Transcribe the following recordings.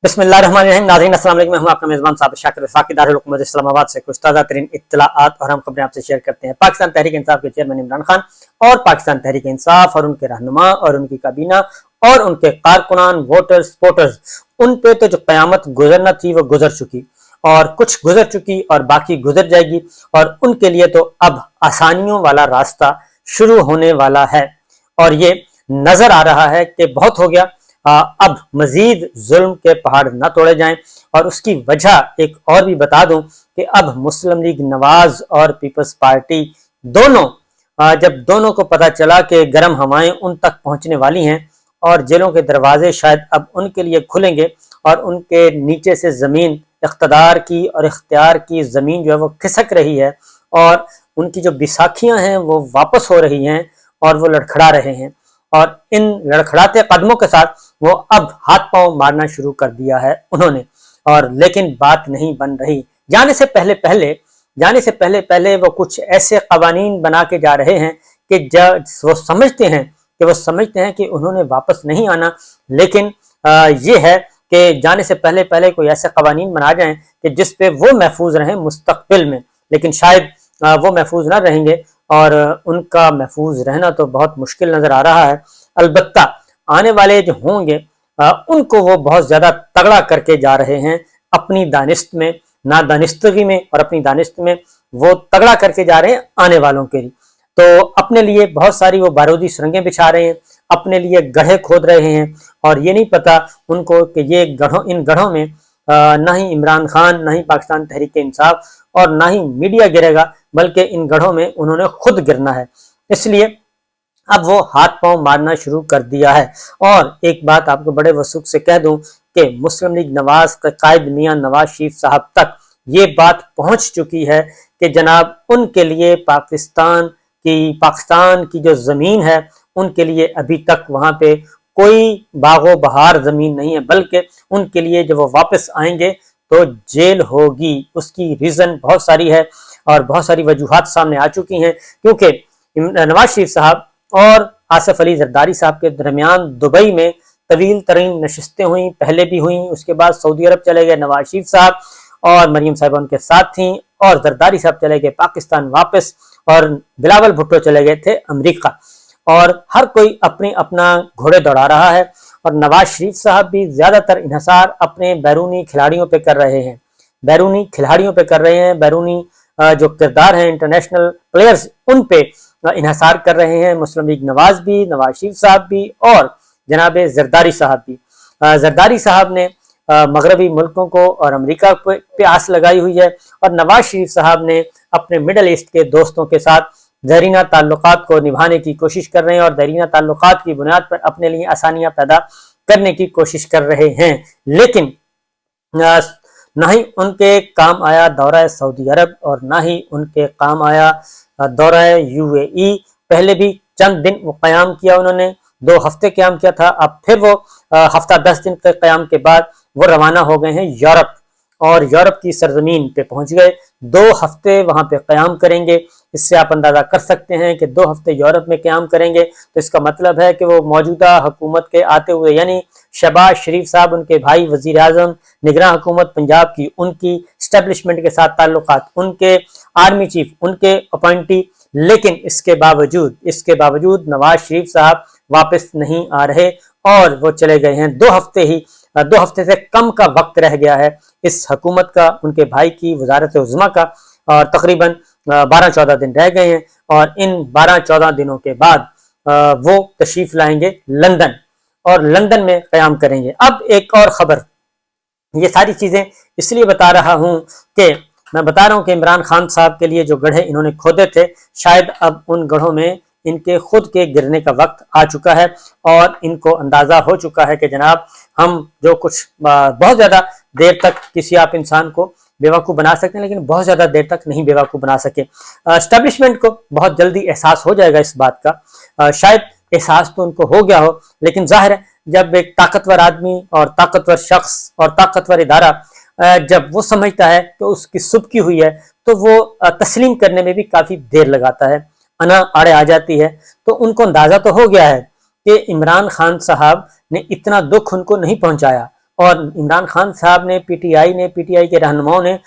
बिस्मिल्लाहिर्रहमानिर्रहीम। नाज़रीन अस्सलाम वालेकुम। मैं हूं आपका मेज़बान साबिर शाकिर वफाकी दारुल हुकूमत इस्लामाबाद से कुछ ताज़ा तरीन इत्तलाआत और हम खबरें आपसे शेयर करते हैं। पाकिस्तान तहरीक इंसाफ के चेयरमैन इमरान खान और पाकिस्तान तहरीक इंसाफ और उनके रहनुमा और उनकी काबीना और उनके कारकुनान, वोटर्स, सपोर्टर्स, उन पे तो जो क़यामत गुजरना थी वो गुजर चुकी, और कुछ गुजर चुकी और बाकी गुजर जाएगी, और उनके लिए तो अब आसानियों वाला रास्ता शुरू होने वाला है। और ये नजर आ रहा है कि बहुत हो गया, अब मजीद जुल्म के पहाड़ न तोड़े जाएं। और उसकी वजह एक और भी बता दूं कि अब मुस्लिम लीग नवाज और पीपल्स पार्टी दोनों, जब दोनों को पता चला कि गर्म हवाएं उन तक पहुंचने वाली हैं और जेलों के दरवाजे शायद अब उनके लिए खुलेंगे और उनके नीचे से जमीन, इख्तदार की और इख्तियार की जमीन जो है वो खिसक रही है, और उनकी जो बिसाखियां हैं वो वापस हो रही हैं और वो लड़खड़ा रहे हैं। और इन लड़खड़ाते कदमों के साथ वो अब हाथ पांव मारना शुरू कर दिया है उन्होंने। और लेकिन बात नहीं बन रही। जाने से पहले पहले वो कुछ ऐसे कवानीन बना के जा रहे हैं कि जब वो समझते हैं कि उन्होंने वापस नहीं आना। लेकिन ये है कि जाने से पहले पहले कोई ऐसे कवानीन बना जाएं कि जिस पे वो महफूज रहें मुस्तकबिल में, लेकिन शायद वो महफूज ना रहेंगे और उनका महफूज रहना तो बहुत मुश्किल नजर आ रहा है। अलबत्ता आने वाले जो होंगे उनको वो बहुत ज्यादा तगड़ा करके जा रहे हैं अपनी दानिश्त में, नादानिस्तगी में, और अपनी दानिश्त में वो तगड़ा करके जा रहे हैं आने वालों के लिए। तो अपने लिए बहुत सारी वो बारूदी सुरंगें बिछा रहे हैं, अपने लिए गड्ढे खोद रहे हैं, और ये नहीं पता उनको कि ये इन गढ़ों में ना ही इमरान खान, ना ही पाकिस्तान तहरीक इंसाफ और ना ही मीडिया गिरेगा, बल्कि इन गढ़ों में उन्होंने खुद गिरना है। इसलिए अब वो हाथ पांव मारना शुरू कर दिया है। और एक बात आपको बड़े वसूख से कह दूं कि मुस्लिम लीग नवाज के कायद मियां नवाज शरीफ साहब तक ये बात पहुंच चुकी है कि जनाब उनके लिए पाकिस्तान की जो जमीन है उनके लिए अभी तक वहां पे कोई बागो बहार जमीन नहीं है, बल्कि उनके लिए जब वो वापस आएंगे तो जेल होगी। उसकी रीजन बहुत सारी है और बहुत सारी वजूहात सामने आ चुकी हैं, क्योंकि नवाज शरीफ साहब और आसिफ अली जरदारी साहब के दरमियान दुबई में तवील तरीन नशिस्तें हुई, पहले भी हुई, उसके बाद सऊदी अरब चले गए नवाज शरीफ साहब और मरियम साहिबा उनके साथ थी, और जरदारी साहब चले गए पाकिस्तान वापस, और बिलावल भुट्टो चले गए थे अमेरिका। और हर कोई अपना घोड़े दौड़ा रहा है, और नवाज शरीफ साहब भी ज्यादातर इन्हिसार अपने बैरूनी खिलाड़ियों पे कर रहे हैं, बैरूनी जो किरदार हैं, इंटरनेशनल प्लेयर्स, उन पे इन्हिसार कर रहे हैं। मुस्लिम लीग नवाज भी, नवाज शरीफ साहब भी और जनाब जरदारी साहब भी। जरदारी साहब ने मगरबी मुल्कों को और अमेरिका पे आस लगाई हुई है, और नवाज शरीफ साहब ने अपने मिडल ईस्ट के दोस्तों के साथ ज़रीना ताल्लुकात को निभाने की कोशिश कर रहे हैं, और ज़रीना ताल्लुकात की बुनियाद पर अपने लिए आसानियां पैदा करने की कोशिश कर रहे हैं। लेकिन ना ही उनके काम आया दौरा सऊदी अरब, और ना ही उनके काम आया दौरा यूएई। पहले भी चंद दिन वो क़याम किया, उन्होंने 2 हफ्ते क़याम किया था, अब फिर वो हफ्ता 10 दिन के क़याम के बाद वो रवाना हो गए हैं यूरोप, और यूरोप की सरजमीन पे पहुंच गए। 2 हफ्ते वहां पे क़याम करेंगे। इससे आप अंदाजा कर सकते हैं कि 2 हफ्ते यूरोप में क़याम करेंगे तो इसका मतलब है कि वो मौजूदा हुकूमत के आते हुए, यानी शहबाज शरीफ साहब, उनके भाई वजीर आजम, निगरान हुकूमत पंजाब की, उनकी स्टैब्लिशमेंट के साथ ताल्लुकात, उनके आर्मी चीफ, उनके अपॉइंटी। लेकिन इसके बावजूद नवाज शरीफ साहब वापस नहीं आ रहे, और वो चले गए हैं 2 हफ्ते से कम का वक्त रह गया है इस हुकूमत का, उनके भाई की वजारत उज़्मा का, और तकरीबन 12-14 दिन रह गए हैं। और इन 12-14 दिनों के बाद वो तशरीफ लाएंगे लंदन, और लंदन में क़याम करेंगे। अब एक और खबर, ये सारी चीजें इसलिए बता रहा हूं कि मैं बता रहा हूं कि इमरान खान साहब के लिए जो गड्ढे इन्होंने खोदे थे, शायद अब उन गड्ढों में इनके खुद के गिरने का वक्त आ चुका है, और इनको अंदाजा हो चुका है कि जनाब हम जो कुछ बहुत ज्यादा देर तक किसी आप इंसान को बेवकूफ़ बना सकते हैं, लेकिन बहुत ज्यादा देर तक नहीं बेवकूफ़ बना सके। एस्टेब्लिशमेंट को बहुत जल्दी एहसास हो जाएगा इस बात का, शायद एहसास तो उनको हो गया हो, लेकिन जाहिर है जब एक ताकतवर आदमी और ताकतवर शख्स और ताकतवर इदारा जब वो समझता है कि उसकी सुबकी हुई है, तो वो तस्लीम करने में भी काफी देर लगाता है, अना आड़े आ जाती है। तो उनको अंदाजा तो हो गया है कि इमरान खान साहब ने इतना दुख उनको नहीं पहुंचाया, और इमरान खान साहब ने, पीटीआई के रहनुमाओं ने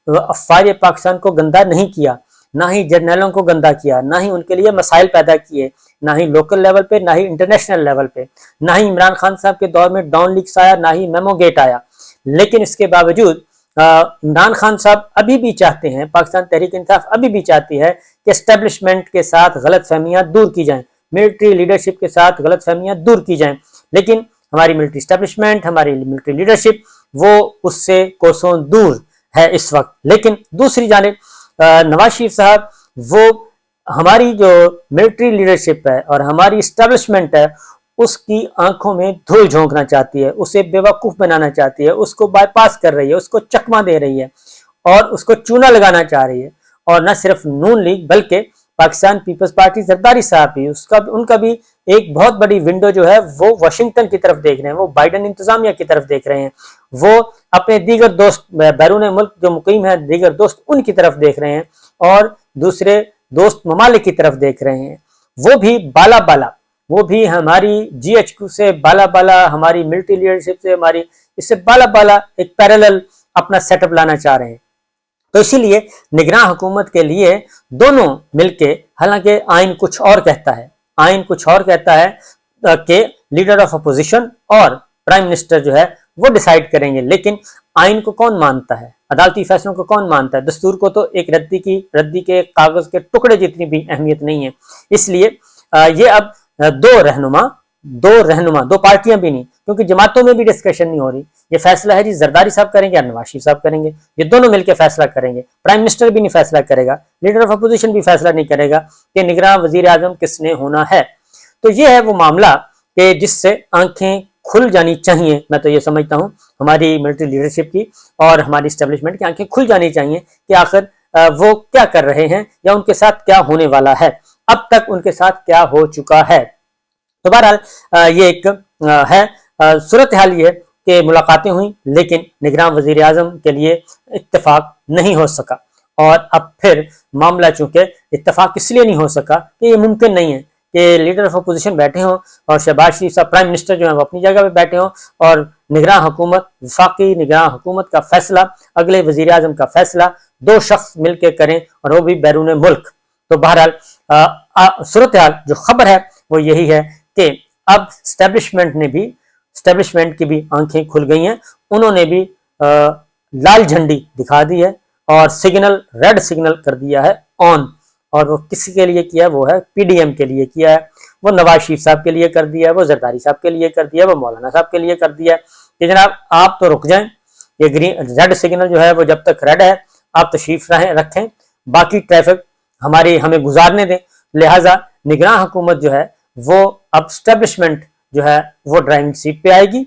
अफवाज पाकिस्तान को गंदा नहीं किया, ना ही जर्नलों को गंदा किया, ना ही उनके लिए मसाइल पैदा किए, ना ही लोकल लेवल पे, ना ही इंटरनेशनल लेवल पे, ना ही इमरान खान साहब के दौर में डॉन लीक्स आया, ना ही मेमो गेट आया। लेकिन इसके बावजूद इमरान खान साहब अभी भी चाहते हैं, पाकिस्तान तहरीक इंसाफ अभी भी चाहती है कि एस्टेब्लिशमेंट के साथ गलतफहमियां दूर की जाएं, मिलिट्री लीडरशिप के साथ गलतफहमियां दूर की जाएं। लेकिन हमारी मिलिट्री एस्टेब्लिशमेंट, हमारी मिलिट्री लीडरशिप वो उससे कोसों दूर है इस वक्त। लेकिन दूसरी जानिब नवाज शरीफ साहब वो हमारी जो मिलिट्री लीडरशिप है और हमारी एस्टेब्लिशमेंट है उसकी आंखों में धूल झोंकना चाहती है, उसे बेवकूफ बनाना चाहती है, उसको बाईपास कर रही है, उसको चकमा दे रही है और उसको चूना लगाना चाह रही है। और न सिर्फ नून लीग बल्कि पाकिस्तान पीपल्स पार्टी जरदारी साहब भी, उनका भी एक बहुत बड़ी विंडो जो है वो वाशिंगटन की तरफ देख रहे हैं, वो बाइडन इंतजामिया की तरफ देख रहे हैं, वो अपने दीगर दोस्त बैरून मुल्क जो मुकीम है दीगर दोस्त उनकी तरफ देख रहे हैं और दूसरे दोस्त ममालिक की तरफ देख रहे हैं। वो भी बाला बाला, वो भी हमारी GHQ से बाला बाला, हमारी मिलिट्री लीडरशिप से, हमारी इससे बाला बाला एक पैरेलल अपना सेटअप लाना चाह रहे हैं। तो इसीलिए निगरान हुकूमत के लिए दोनों मिलके, हालांकि आइन कुछ और कहता है, आइन कुछ और कहता है कि लीडर ऑफ अपोजिशन और प्राइम मिनिस्टर जो है वो डिसाइड करेंगे, लेकिन आइन को कौन मानता है, अदालती फैसलों को कौन मानता है? दस्तूर को तो एक रद्दी के कागज के टुकड़े जितनी भी अहमियत नहीं है। इसलिए ये अब दो रहनुमा, दो पार्टियां भी नहीं, क्योंकि जमातों में भी डिस्कशन नहीं हो रही। ये फैसला है जी जरदारी साहब करेंगे या नवाज शरीफ साहब करेंगे, ये दोनों मिलकर फैसला करेंगे। प्राइम मिनिस्टर भी नहीं फैसला करेगा, लीडर ऑफ अपोजिशन भी फैसला नहीं करेगा कि निगरान वजीर आजम किसने होना है। तो ये है वो मामला कि जिससे आंखें खुल जानी चाहिए। मैं तो ये समझता हूँ हमारी मिलिट्री लीडरशिप की और हमारी एस्टेब्लिशमेंट की आंखें खुल जानी चाहिए कि आखिर वो क्या कर रहे हैं या उनके साथ क्या होने वाला है, अब तक उनके साथ क्या हो चुका है। तो बहरहाल ये एक है सूरत हाल ये कि मुलाकातें हुई लेकिन निगरान वजीर आजम के लिए इत्तेफाक नहीं हो सका। और अब फिर मामला चूंकि इत्तेफाक इसलिए नहीं हो सका कि ये मुमकिन नहीं है कि लीडर ऑफ अपोजिशन बैठे हों और शहबाज शरीफ साहब प्राइम मिनिस्टर जो है वो अपनी जगह पे बैठे हों और निगरान हुकूमत, वफाकी निगरान हुकूमत का फैसला, अगले वजीर आजम का फैसला दो शख्स मिलकर करें और वो भी बैरून मुल्क। तो बहरहाल सूरत हाल जो खबर है वो यही है कि अब स्टैब्लिशमेंट की भी आंखें खुल गई हैं, उन्होंने भी लाल झंडी दिखा दी है और रेड सिग्नल कर दिया है ऑन। और वो किसी के लिए किया है? वो है PDM के लिए किया है, वो नवाज शरीफ साहब के लिए कर दिया है, वो जरदारी साहब के लिए कर दिया है, वो मौलाना साहब के लिए कर दिया है कि जनाब आप तो रुक जाएं, ये रेड सिग्नल जो है वो जब तक रेड है आप तशरीफ रखें, बाकी ट्रैफिक हमें गुजारने दें। लिहाजा निगरान हुकूमत जो है वो अब एस्टेब्लिशमेंट जो है वो ड्राइविंग सीट पे आएगी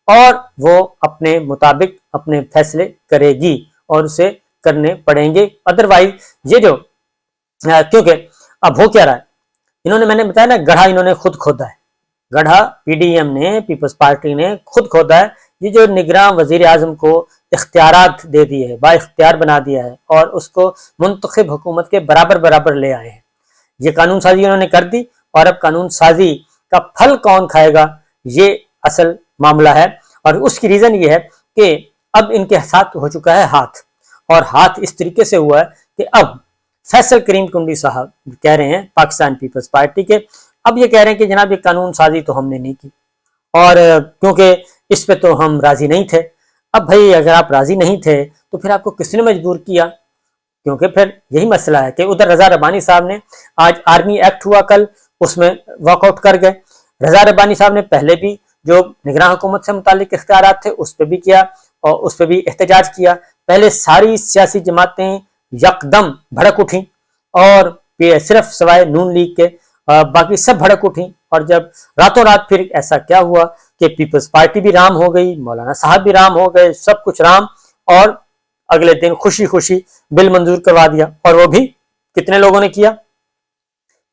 और वो अपने मुताबिक अपने फैसले करेगी और उसे करने पड़ेंगे। अदरवाइज ये जो क्योंकि अब हो क्या रहा है, मैंने बताया ना, गड्ढा इन्होंने खुद खोदा है, गड्ढा PDM ने, पीपल्स पार्टी ने खुद खोदा है। ये जो निगरान वजीर आजम को इख्तियारात दे दिए है, बाइख्तियार बना दिया है और उसको मुंतखब हुकूमत के बराबर ले आए हैं, ये कानून साजी उन्होंने कर दी। और अब कानून साजी का फल कौन खाएगा, ये असल मामला है। और उसकी रीजन ये है कि अब इनके साथ हो चुका है हाथ, और हाथ इस तरीके से हुआ है कि अब फैसल करीम कुंडी साहब कह रहे हैं पाकिस्तान पीपल्स पार्टी के, अब ये कह रहे हैं कि जनाब ये कानून साजी तो हमने नहीं की और क्योंकि इस पे तो हम राजी नहीं थे। अब भाई अगर आप राजी नहीं थे तो फिर आपको किसने मजबूर किया? क्योंकि फिर यही मसला है कि उधर रजा रब्बानी साहब ने, आज आर्मी एक्ट हुआ कल, उसमें वॉकआउट कर गए। रजा रब्बानी साहब ने पहले भी जो निगरान हुकूमत से मुतालिक इख्तियारात थे उस पर भी किया और उस पर भी एहतजाज किया। पहले सारी सियासी जमातें यकदम भड़क उठी और सिर्फ सवाए नून लीग के बाकी सब भड़क उठी। और जब रातों रात फिर ऐसा क्या हुआ कि पीपल्स पार्टी भी राम हो गई, मौलाना साहब भी राम हो गए, सब कुछ राम, और अगले दिन खुशी खुशी बिल मंजूर करवा दिया। और वो भी कितने लोगों ने किया?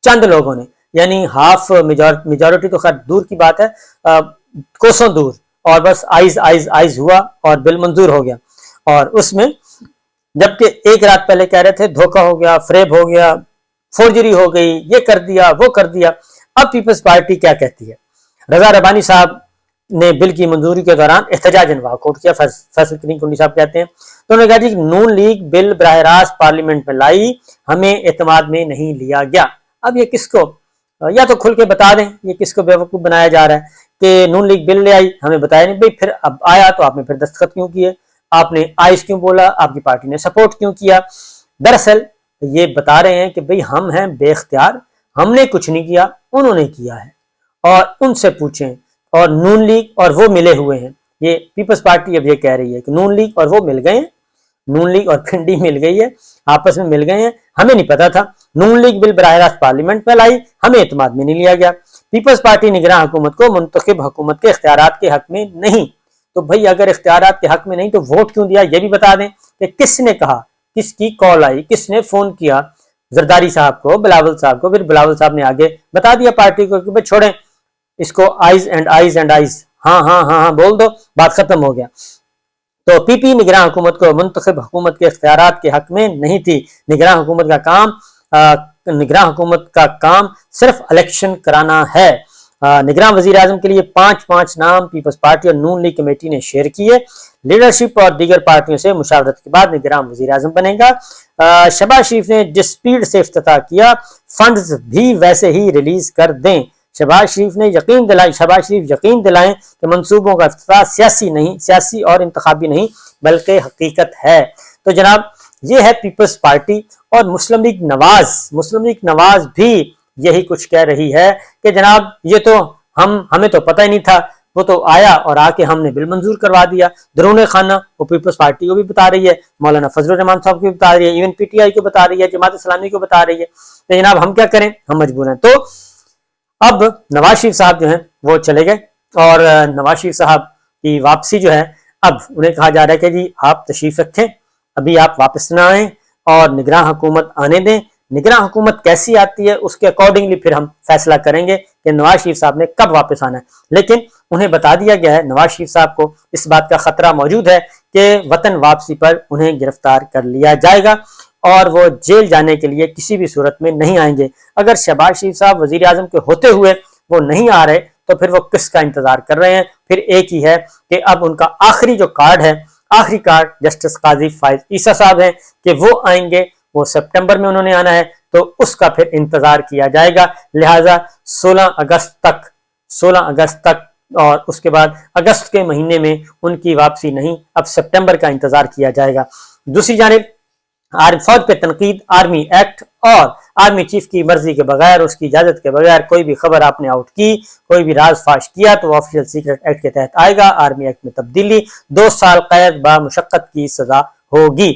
चंद लोगों ने, यानी हाफ मेजॉरिटी तो खैर दूर की बात है, कोसों दूर, और बस आइज हुआ और बिल मंजूर हो गया। और उसमें जबकि एक रात पहले कह रहे थे धोखा हो गया, फ्रेब हो गया, फोर्जरी हो गई, ये कर दिया वो कर दिया। अब पीपल्स पार्टी क्या कहती है? रजा रब्बानी साहब نے بل کی منظوری کے دوران احتجاجاً واک آؤٹ کیا. فیصل کریم کنڈی صاحب کہتے ہیں تو انہوں نے کہا جی نون لیگ بل براہ راست پارلیمنٹ میں لائی, ہمیں اعتماد میں نہیں لیا گیا. اب یہ کس کو, یا تو کھل کے بتا دیں یہ کس کو بیوقوف بنایا جا رہا ہے کہ نون لیگ بل لے آئی, ہمیں بتایا نہیں. بھائی پھر اب آیا تو آپ نے پھر دستخط کیوں کیے, آپ نے آئس کیوں بولا, آپ کی پارٹی نے سپورٹ کیوں کیا. دراصل یہ بتا رہے ہیں کہ بھئی ہم ہیں بے اختیار, ہم نے کچھ نہیں کیا, انہوں نے کیا ہے, اور ان سے پوچھیں. اور نون لیگ اور وہ ملے ہوئے ہیں, یہ پیپلز پارٹی اب یہ کہہ رہی ہے کہ نون لیگ اور وہ مل گئے ہیں, نون لیگ اور پنڈی مل گئی ہے, آپس میں مل گئے ہیں, ہمیں نہیں پتا تھا. نون لیگ بل براہ راست پارلیمنٹ میں لائی, ہمیں اعتماد میں نہیں لیا گیا. پیپلز پارٹی نگراں حکومت کو منتخب حکومت کے اختیارات کے حق میں نہیں. تو بھئی اگر اختیارات کے حق میں نہیں تو ووٹ کیوں دیا, یہ بھی بتا دیں کہ کس نے کہا, کس کی کال آئی, کس نے فون کیا زرداری صاحب کو, بلاول صاحب کو. پھر بلاول صاحب نے آگے بتا دیا پارٹی کو کہ بھئی چھوڑیں اس کو, ayes and ayes and ayes, ہاں ہاں ہاں ہاں بول دو, بات ختم ہو گیا. تو پی پی نگراں حکومت کو منتخب حکومت کے اختیارات کے حق میں نہیں تھی. نگراں حکومت کا کام صرف الیکشن کرانا ہے. نگراں وزیر اعظم کے لیے 5 نام پیپلز پارٹی اور نون لیگ کمیٹی نے شیئر کیے. لیڈرشپ اور دیگر پارٹیوں سے مشاورت کے بعد نگراں وزیر اعظم بنے گا. شہباز شریف نے جس سپیڈ سے افتتاح کیا, فنڈز بھی ویسے ہی ریلیز کر دیں. شہباز شریف یقین دلائیں کہ منصوبوں کا افتتاح سیاسی اور انتخابی نہیں بلکہ حقیقت ہے. تو جناب یہ ہے پیپلز پارٹی. اور مسلم لیگ نواز بھی یہی کچھ کہہ رہی ہے کہ جناب یہ تو ہمیں تو پتہ ہی نہیں تھا, وہ تو آیا اور آ کے ہم نے بل منظور کروا دیا. درون خانہ وہ پیپلز پارٹی کو بھی بتا رہی ہے, مولانا فضل الرحمان صاحب کو بھی بتا رہی ہے, ایون پی ٹی آئی کو بتا رہی ہے, جماعت اسلامی کو بتا رہی ہے. تو جناب ہم کیا کریں, ہم مجبور ہیں. تو اب نواز شریف صاحب جو ہیں وہ چلے گئے, اور نواز شریف صاحب کی واپسی جو ہے, اب انہیں کہا جا رہا ہے کہ جی آپ تشریف رکھیں, ابھی آپ واپس نہ آئیں اور نگراں حکومت آنے دیں. نگراں حکومت کیسی آتی ہے اس کے اکارڈنگلی پھر ہم فیصلہ کریں گے کہ نواز شریف صاحب نے کب واپس آنا ہے. لیکن انہیں بتا دیا گیا ہے, نواز شریف صاحب کو اس بات کا خطرہ موجود ہے کہ وطن واپسی پر انہیں گرفتار کر لیا جائے گا اور وہ جیل جانے کے لیے کسی بھی صورت میں نہیں آئیں گے. اگر شہباز شریف صاحب وزیر اعظم کے ہوتے ہوئے وہ نہیں آ رہے تو پھر وہ کس کا انتظار کر رہے ہیں. پھر ایک ہی ہے کہ اب ان کا آخری جو کارڈ ہے, آخری کارڈ جسٹس قاضی فائز عیسیٰ صاحب ہیں کہ وہ آئیں گے. وہ سپٹمبر میں انہوں نے آنا ہے, تو اس کا پھر انتظار کیا جائے گا. لہٰذا 16 اگست تک اور اس کے بعد اگست کے مہینے میں ان کی واپسی نہیں, اب سپٹمبر کا انتظار کیا جائے گا. دوسری جانب فوج پہ تنقید, آرمی ایکٹ اور آرمی چیف کی مرضی کے بغیر, اس کی اجازت کے بغیر کوئی بھی خبر آپ نے آؤٹ کی, کوئی بھی راز فاش کیا تو وہ آفیشل سیکرٹ ایکٹ کے تحت آئے گا. آرمی ایکٹ میں تبدیلی, 2 سال قید با مشقت کی سزا ہوگی.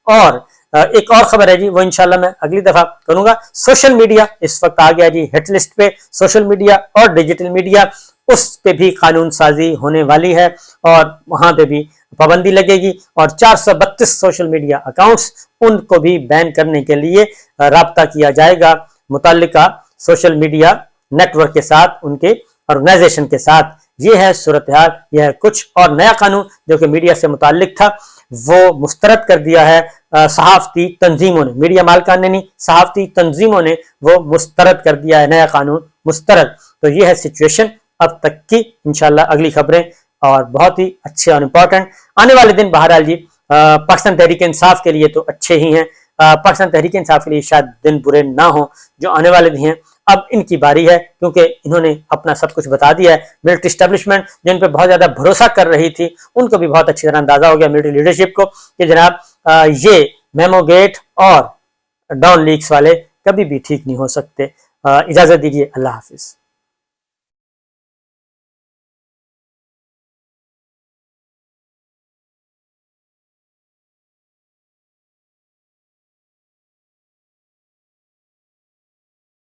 اور ایک اور خبر ہے جی, وہ انشاءاللہ میں اگلی دفعہ کروں گا. سوشل میڈیا اس وقت آ گیا جی ہٹ لسٹ پہ. سوشل میڈیا اور ڈیجیٹل میڈیا, اس پہ بھی قانون سازی ہونے والی ہے اور وہاں پہ بھی پابندی لگے گی. اور 432 سوشل میڈیا اکاؤنٹس, ان کو بھی بین کرنے کے لیے رابطہ کیا جائے گا متعلقہ سوشل میڈیا نیٹ ورک کے ساتھ, ان کے آرگنائزیشن کے ساتھ. یہ ہے صورتحال, یہ ہے کچھ. اور نیا قانون جو کہ میڈیا سے متعلق تھا وہ مسترد کر دیا ہے صحافتی تنظیموں نے, میڈیا مالکان نے نہیں, صحافتی تنظیموں نے وہ مسترد کر دیا ہے, نیا قانون مسترد. تو یہ ہے سچویشن اب تک کی. انشاءاللہ اگلی خبریں اور بہت ہی اچھے اور امپورٹنٹ آنے والے دن. بہرحال جی پاکستان تحریک انصاف کے لیے تو اچھے ہی ہیں, پاکستان تحریک انصاف کے لیے شاید دن برے نہ ہوں جو آنے والے بھی ہیں. اب ان کی باری ہے, کیونکہ انہوں نے اپنا سب کچھ بتا دیا ہے. ملٹری اسٹیبلشمنٹ جن پہ بہت زیادہ بھروسہ کر رہی تھی, ان کو بھی بہت اچھی طرح اندازہ ہو گیا, ملٹری لیڈرشپ کو, کہ جناب یہ میمو گیٹ اور ڈان لیکس والے کبھی بھی ٹھیک نہیں ہو سکتے. اجازت دیجیے, اللہ حافظ.